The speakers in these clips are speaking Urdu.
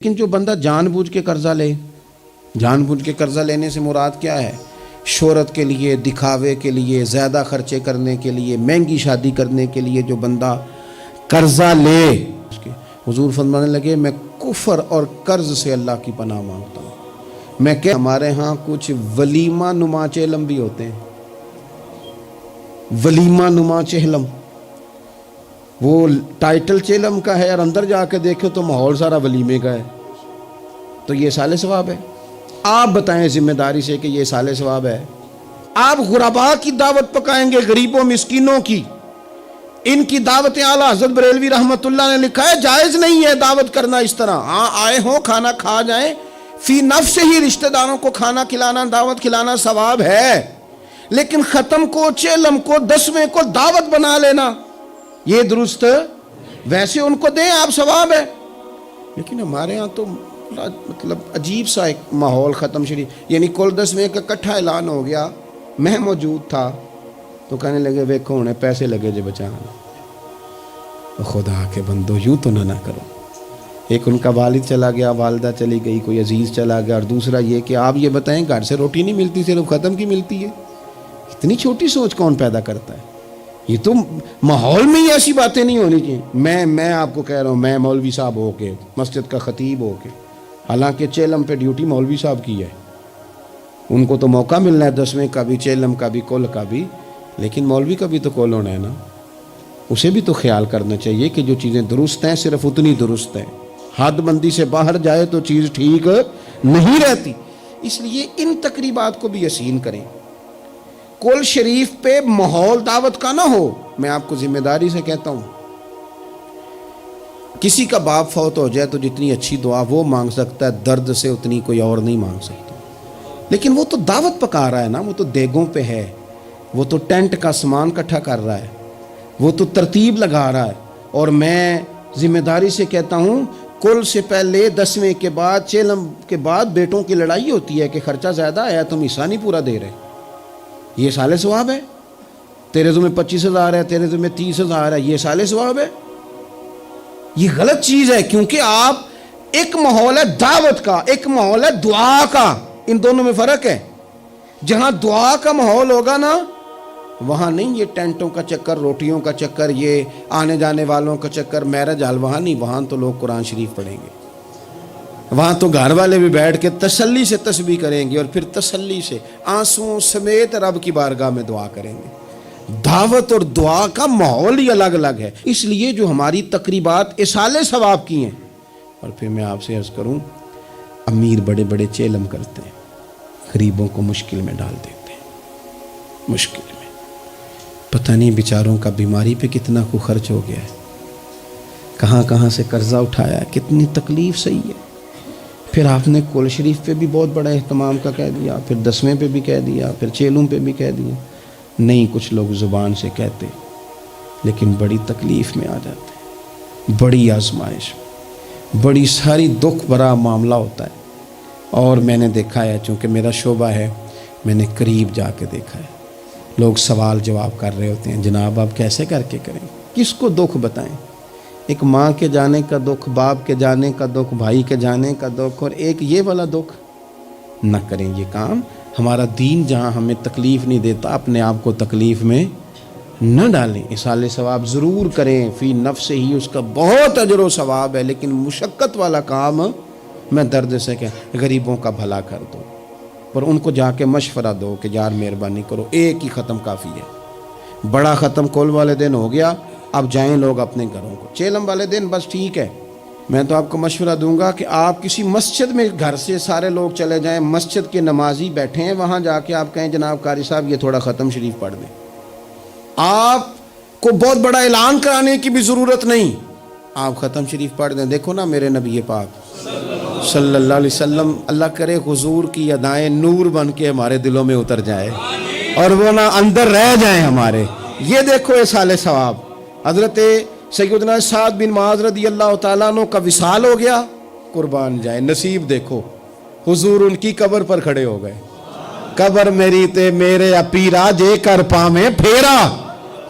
لیکن جو بندہ جان بوجھ کے قرضہ لے، جان بوجھ کے قرضہ لینے سے مراد کیا ہے؟ شہرت کے لیے، دکھاوے کے لیے، زیادہ خرچے کرنے کے لیے، مہنگی شادی کرنے کے لیے جو بندہ قرضہ لے، حضور فرمانے لگے میں کفر اور قرض سے اللہ کی پناہ مانگتا ہوں۔ میں کہ ہمارے ہاں کچھ ولیمہ نما چہلم بھی ہوتے ہیں، ولیمہ نما چہلم، وہ ٹائٹل چیلم کا ہے اور اندر جا کے دیکھو تو ماحول سارا ولیمے کا ہے، تو یہ سال ثواب ہے؟ آپ بتائیں ذمہ داری سے کہ یہ سال ثواب ہے؟ آپ غرباء کی دعوت پکائیں گے، غریبوں مسکینوں کی، ان کی دعوتیں اعلیٰ حضرت بریلوی رحمت اللہ نے لکھا ہے جائز نہیں ہے دعوت کرنا اس طرح۔ ہاں آئے ہوں کھانا کھا جائیں، فی نفس ہی رشتہ داروں کو کھانا کھلانا، دعوت کھلانا ثواب ہے، لیکن ختم کو، چیلم کو، دسویں کو دعوت بنا لینا یہ درست؟ ویسے ان کو دیں آپ، ثواب ہے، لیکن ہمارے ہاں تو مطلب عجیب سا ایک ماحول ختم شریف، یعنی کل 10ویں کا اکٹھا اعلان ہو گیا، میں موجود تھا تو کہنے لگے ویکھو انہیں پیسے لگے جو بچانا۔ خدا کے بندو یوں تو نہ کرو۔ ایک ان کا والد چلا گیا، والدہ چلی گئی، کوئی عزیز چلا گیا، اور دوسرا یہ کہ آپ یہ بتائیں گھر سے روٹی نہیں ملتی، صرف ختم کی ملتی ہے۔ اتنی چھوٹی سوچ کون پیدا کرتا ہے؟ یہ تو ماحول میں ہی ایسی باتیں نہیں ہونی چاہیے۔ میں آپ کو کہہ رہا ہوں، میں مولوی صاحب ہو کے، مسجد کا خطیب ہو کے، حالانکہ چیلم پہ ڈیوٹی مولوی صاحب کی ہے، ان کو تو موقع ملنا ہے 10ویں کا بھی، چیلم کا بھی، کل کا بھی، لیکن مولوی کا بھی تو کول ہونا ہے نا، اسے بھی تو خیال کرنا چاہیے کہ جو چیزیں درست ہیں صرف اتنی درست ہیں، حد بندی سے باہر جائے تو چیز ٹھیک نہیں رہتی۔ اس لیے ان تقریبات کو بھی یقین کریں۔ کل شریف پہ ماحول دعوت کا نہ ہو۔ میں آپ کو ذمہ داری سے کہتا ہوں، کسی کا باپ فوت ہو جائے تو جتنی اچھی دعا وہ مانگ سکتا ہے، درد سے اتنی کوئی اور نہیں مانگ سکتا، لیکن وہ تو دعوت پکا رہا ہے نا، وہ تو دیگوں پہ ہے، وہ تو ٹینٹ کا سامان اکٹھا کر رہا ہے، وہ تو ترتیب لگا رہا ہے۔ اور میں ذمہ داری سے کہتا ہوں، کل سے پہلے 10ویں کے بعد، چیلم کے بعد بیٹوں کی لڑائی ہوتی ہے کہ خرچہ زیادہ آیا، تم حصہ نہیں پورا دے رہے، یہ سال ثواب ہے؟ تیرے ذمہ 25,000 ہے، تیرے ذمہ 30,000 ہے، یہ سال ثواب ہے؟ یہ غلط چیز ہے، کیونکہ آپ ایک ماحول ہے دعوت کا، ایک ماحول ہے دعا کا، ان دونوں میں فرق ہے۔ جہاں دعا کا ماحول ہوگا نا، وہاں نہیں یہ ٹینٹوں کا چکر، روٹیوں کا چکر، یہ آنے جانے والوں کا چکر، میرج حال، وہاں نہیں، وہاں تو لوگ قرآن شریف پڑھیں گے، وہاں تو گھر والے بھی بیٹھ کے تسلی سے تسبیح کریں گے، اور پھر تسلی سے آنسوں سمیت رب کی بارگاہ میں دعا کریں گے۔ دعوت اور دعا کا ماحول ہی الگ الگ ہے۔ اس لیے جو ہماری تقریبات اصال ثواب کی ہیں، اور پھر میں آپ سے عرض کروں، امیر بڑے بڑے چیلم کرتے ہیں، غریبوں کو مشکل میں ڈال دیتے ہیں، مشکل میں، پتہ نہیں بیچاروں کا بیماری پہ کتنا کو خرچ ہو گیا ہے، کہاں کہاں سے قرضہ اٹھایا ہے، کتنی تکلیف صحیح ہے۔ پھر آپ نے کل شریف پہ بھی بہت بڑا اہتمام کا کہہ دیا، پھر 10ویں پہ بھی کہہ دیا، پھر چیلوں پہ بھی کہہ دیا۔ نہیں، کچھ لوگ زبان سے کہتے لیکن بڑی تکلیف میں آ جاتے ہیں، بڑی آزمائش، بڑی ساری دکھ بھرا معاملہ ہوتا ہے۔ اور میں نے دیکھا ہے، چونکہ میرا شعبہ ہے، میں نے قریب جا کے دیکھا ہے، لوگ سوال جواب کر رہے ہوتے ہیں، جناب آپ کیسے کر کے کریں، کس کو دکھ بتائیں؟ ایک ماں کے جانے کا دکھ، باپ کے جانے کا دکھ، بھائی کے جانے کا دکھ، اور ایک یہ والا دکھ۔ نہ کریں یہ کام۔ ہمارا دین جہاں ہمیں تکلیف نہیں دیتا، اپنے آپ کو تکلیف میں نہ ڈالیں۔ اصال ثواب ضرور کریں، فی نفس ہی اس کا بہت اجر و ثواب ہے، لیکن مشقت والا کام میں درد سے کہ غریبوں کا بھلا کر دو، پر ان کو جا کے مشورہ دو کہ یار مہربانی کرو، ایک ہی ختم کافی ہے، بڑا ختم کل والے دن ہو گیا، اب جائیں لوگ اپنے گھروں کو، چیلم والے دن بس ٹھیک ہے۔ میں تو آپ کو مشورہ دوں گا کہ آپ کسی مسجد میں، گھر سے سارے لوگ چلے جائیں، مسجد کے نمازی بیٹھے ہیں، وہاں جا کے آپ کہیں جناب قاری صاحب یہ تھوڑا ختم شریف پڑھ دیں۔ آپ کو بہت بڑا اعلان کرانے کی بھی ضرورت نہیں، آپ ختم شریف پڑھ دیں۔ دیکھو نا میرے نبی پاک صلی اللہ علیہ وسلم، اللہ کرے حضور کی ادائیں نور بن کے ہمارے دلوں میں اتر جائے اور وہ نہ اندر رہ جائیں ہمارے۔ یہ دیکھو اصال ثواب۔ حضرت سیدنا سعد بن معاذ رضی اللہ تعالیٰ عنہ کا وصال ہو گیا، قربان جائے، نصیب دیکھو، حضور ان کی قبر پر کھڑے ہو گئے، قبر میری تے میرے اپیرا جے کر پامیں پھیرا،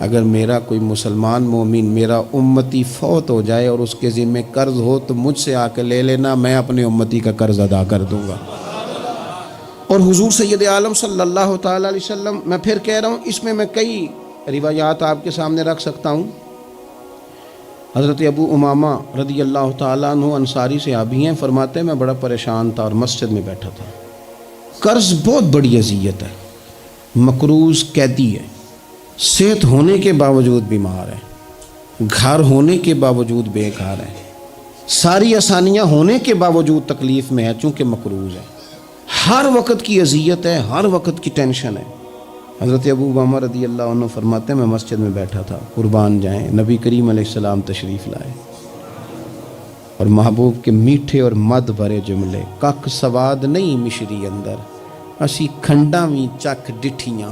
اگر میرا کوئی مسلمان مومن میرا امتی فوت ہو جائے اور اس کے ذمہ قرض ہو تو مجھ سے آ کے لے لینا، میں اپنے امتی کا قرض ادا کر دوں گا۔ اور حضور سید عالم صلی اللہ تعالیٰ علیہ وسلم، میں پھر کہہ رہا ہوں، اس میں کئی روایات آپ کے سامنے رکھ سکتا ہوں۔ حضرت ابو امامہ رضی اللہ تعالیٰ عنہ انصاری صحابی ہیں، فرماتے ہیں میں بڑا پریشان تھا اور مسجد میں بیٹھا تھا۔ قرض بہت بڑی اذیت ہے، مقروض قیدی ہے، صحت ہونے کے باوجود بیمار ہے، گھر ہونے کے باوجود بے گھر ہے، ساری آسانیاں ہونے کے باوجود تکلیف میں ہے چونکہ مقروض ہے، ہر وقت کی اذیت ہے، ہر وقت کی ٹینشن ہے۔ حضرت ابو امامہ رضی اللہ عنہ فرماتے ہیں میں مسجد میں بیٹھا تھا، قربان جائیں نبی کریم علیہ السلام تشریف لائے اور محبوب کے میٹھے اور مد بھرے جملے، کک سواد نہیں مشری اندر اسی کھنڈاں وی چک ڈٹھیاں،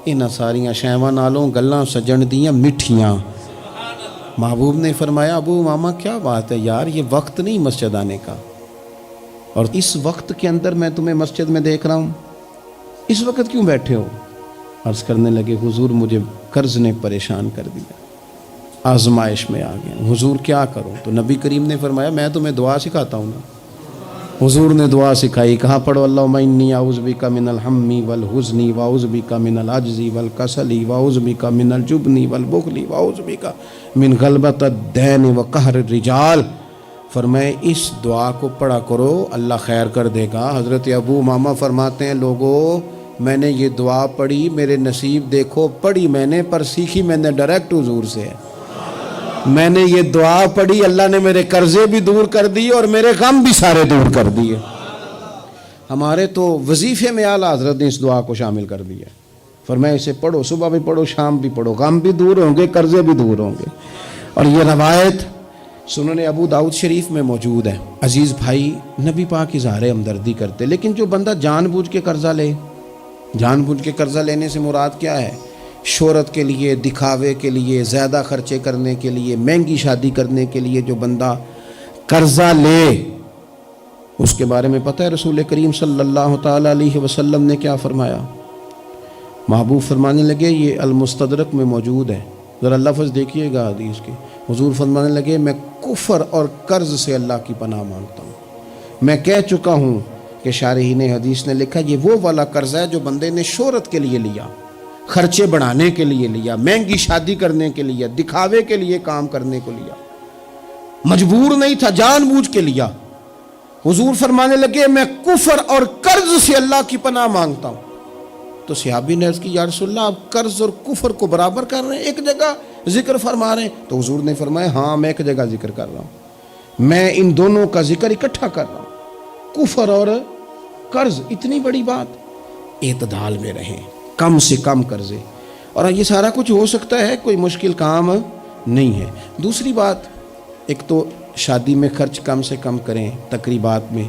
انہاں ساریاں شیواں نالوں گلاں سجن دیاں مٹھیاں۔ محبوب نے فرمایا ابو امامہ کیا بات ہے یار، یہ وقت نہیں مسجد آنے کا، اور اس وقت کے اندر میں تمہیں مسجد میں دیکھ رہا ہوں، اس وقت کیوں بیٹھے ہو؟ عرض کرنے لگے حضور مجھے قرض نے پریشان کر دیا، آزمائش میں آ گیا، حضور کیا کروں؟ تو نبی کریم نے فرمایا میں تمہیں دعا سکھاتا ہوں نا۔ حضور نے دعا سکھائی، کہاں پڑھو اللہم انی اعوذ بک من الہم والحزن واعوذ بک من العجز والکسل واعوذ بک من الجبن والبخل واعوذ بک من غلبۃ الدین وقہر الرجال۔ فرمائے اس دعا کو پڑھا کرو اللہ خیر کر دے گا۔ حضرت ابو امامہ فرماتے ہیں لوگو میں نے یہ دعا پڑھی، میرے نصیب دیکھو، پڑھی میں نے پر سیکھی میں نے ڈائریکٹ حضور سے ہے۔ میں نے یہ دعا پڑھی، اللہ نے میرے قرضے بھی دور کر دیے اور میرے غم بھی سارے دور کر دیے۔ ہمارے تو وظیفے میں اعلیٰ حضرت نے اس دعا کو شامل کر دیا، فرمایا اسے پڑھو، صبح بھی پڑھو شام بھی پڑھو، غم بھی دور ہوں گے قرضے بھی دور ہوں گے۔ اور یہ روایت سنن ابو داؤد شریف میں موجود ہے۔ عزیز بھائی نبی پاک اظہار ہمدردی کرتے، لیکن جو بندہ جان بوجھ کے قرضہ لے، جان بوجھ کے قرضہ لینے سے مراد کیا ہے؟ شہرت کے لیے، دکھاوے کے لیے، زیادہ خرچے کرنے کے لیے، مہنگی شادی کرنے کے لیے جو بندہ قرضہ لے، اس کے بارے میں پتہ ہے رسول کریم صلی اللہ تعالیٰ علیہ وسلم نے کیا فرمایا؟ محبوب فرمانے لگے، یہ المستدرک میں موجود ہے، ذرا لفظ دیکھیے گا حدیث کے۔ حضور فرمانے لگے میں کفر اور قرض سے اللہ کی پناہ مانگتا ہوں۔ میں کہہ چکا ہوں کہ شارحین حدیث نے لکھا یہ وہ والا قرض ہے جو بندے نے شہرت کے لیے لیا، خرچے بڑھانے کے لیے لیا، مہنگی شادی کرنے کے لیے، دکھاوے کے لیے کام کرنے کو لیا، مجبور نہیں تھا، جان بوجھ کے لیا۔ حضور فرمانے لگے میں کفر اور قرض سے اللہ کی پناہ مانگتا ہوں۔ تو صحابی نے عرض کی یا رسول اللہ آپ قرض اور کفر کو برابر کر رہے ہیں، ایک جگہ ذکر فرما رہے ہیں؟ تو حضور نے فرمایا ہاں میں ایک جگہ ذکر کر رہا ہوں، میں ان دونوں کا ذکر اکٹھا کر رہا ہوں، کفر اور قرض۔ اتنی بڑی بات، اعتدال میں رہیں، کم سے کم قرضے، اور یہ سارا کچھ ہو سکتا ہے، کوئی مشکل کام نہیں ہے۔ دوسری بات، ایک تو شادی میں خرچ کم سے کم کریں تقریبات میں،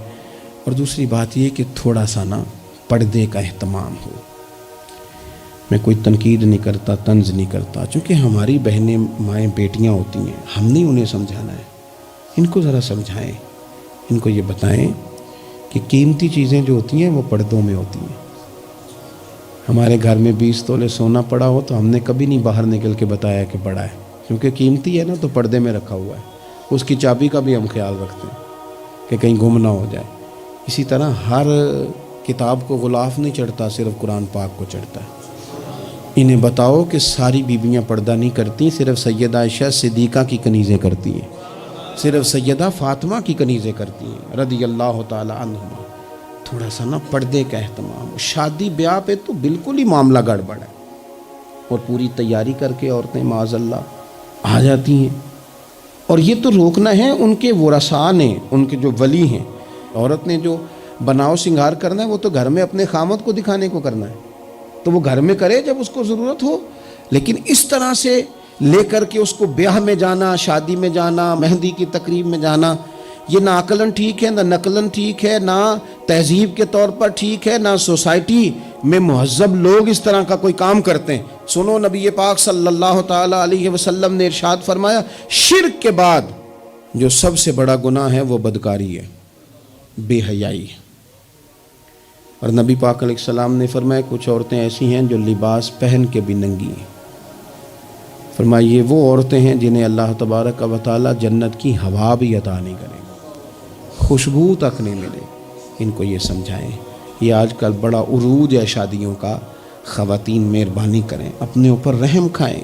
اور دوسری بات یہ کہ تھوڑا سا نا پردے کا اہتمام ہو۔ میں کوئی تنقید نہیں کرتا، طنز نہیں کرتا، چونکہ ہماری بہنیں مائیں بیٹیاں ہوتی ہیں، ہم نہیں انہیں سمجھانا ہے، ان کو ذرا سمجھائیں، ان کو یہ بتائیں کہ قیمتی چیزیں جو ہوتی ہیں وہ پردوں میں ہوتی ہیں۔ ہمارے گھر میں 20 تولے سونا پڑا ہو تو ہم نے کبھی نہیں باہر نکل کے بتایا کہ پڑا ہے، کیونکہ قیمتی ہے نا تو پردے میں رکھا ہوا ہے، اس کی چابی کا بھی ہم خیال رکھتے ہیں کہ کہیں گم نہ ہو جائے۔ اسی طرح ہر کتاب کو غلاف نہیں چڑھتا، صرف قرآن پاک کو چڑھتا ہے۔ انہیں بتاؤ کہ ساری بیویاں پردہ نہیں کرتی، صرف سیدہ عائشہ صدیقہ کی کنیزیں کرتی ہیں، صرف سیدہ فاطمہ کی کنیزیں کرتی ہیں رضی اللہ تعالی عنہما۔ تھوڑا سا نا پردے کا اہتمام، شادی بیاہ پہ تو بالکل ہی معاملہ گڑبڑ ہے، اور پوری تیاری کر کے عورتیں معاذ اللہ آ جاتی ہیں، اور یہ تو روکنا ہے ان کے ورثاء نے، ان کے جو ولی ہیں۔ عورت نے جو بناؤ سنگار کرنا ہے وہ تو گھر میں اپنے خامد کو دکھانے کو کرنا ہے، تو وہ گھر میں کرے جب اس کو ضرورت ہو، لیکن اس طرح سے لے کر کے اس کو بیاہ میں جانا، شادی میں جانا، مہندی کی تقریب میں جانا، یہ نہ عقلاً ٹھیک ہے، نہ نقلاً ٹھیک ہے، نہ تہذیب کے طور پر ٹھیک ہے، نہ سوسائٹی میں مہذب لوگ اس طرح کا کوئی کام کرتے ہیں۔ سنو نبی پاک صلی اللہ تعالیٰ علیہ وسلم نے ارشاد فرمایا شرک کے بعد جو سب سے بڑا گناہ ہے وہ بدکاری ہے، بے حیائی ہے۔ اور نبی پاک علیہ السلام نے فرمایا کچھ عورتیں ایسی ہیں جو لباس پہن کے بھی ننگی ہیں، فرمایا یہ وہ عورتیں ہیں جنہیں اللہ تبارک و تعالی جنت کی ہوا بھی عطا نہیں کرے گا، خوشبو تک نہیں ملے۔ ان کو یہ سمجھائیں۔ یہ آج کل بڑا عروج ہے شادیوں کا، خواتین مہربانی کریں، اپنے اوپر رحم کھائیں،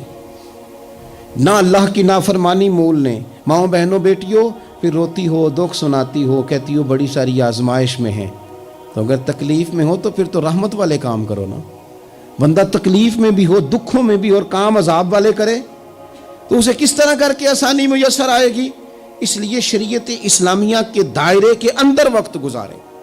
نہ اللہ کی نافرمانی مول لیں۔ ماؤں بہنوں بیٹیوں، پھر روتی ہو، دکھ سناتی ہو، کہتی ہو بڑی ساری آزمائش میں ہیں، تو اگر تکلیف میں ہو تو پھر تو رحمت والے کام کرو نا۔ بندہ تکلیف میں بھی ہو، دکھوں میں بھی، اور کام عذاب والے کرے تو اسے کس طرح کر کے آسانی میسر آئے گی؟ اس لیے شریعت اسلامیہ کے دائرے کے اندر وقت گزاریں۔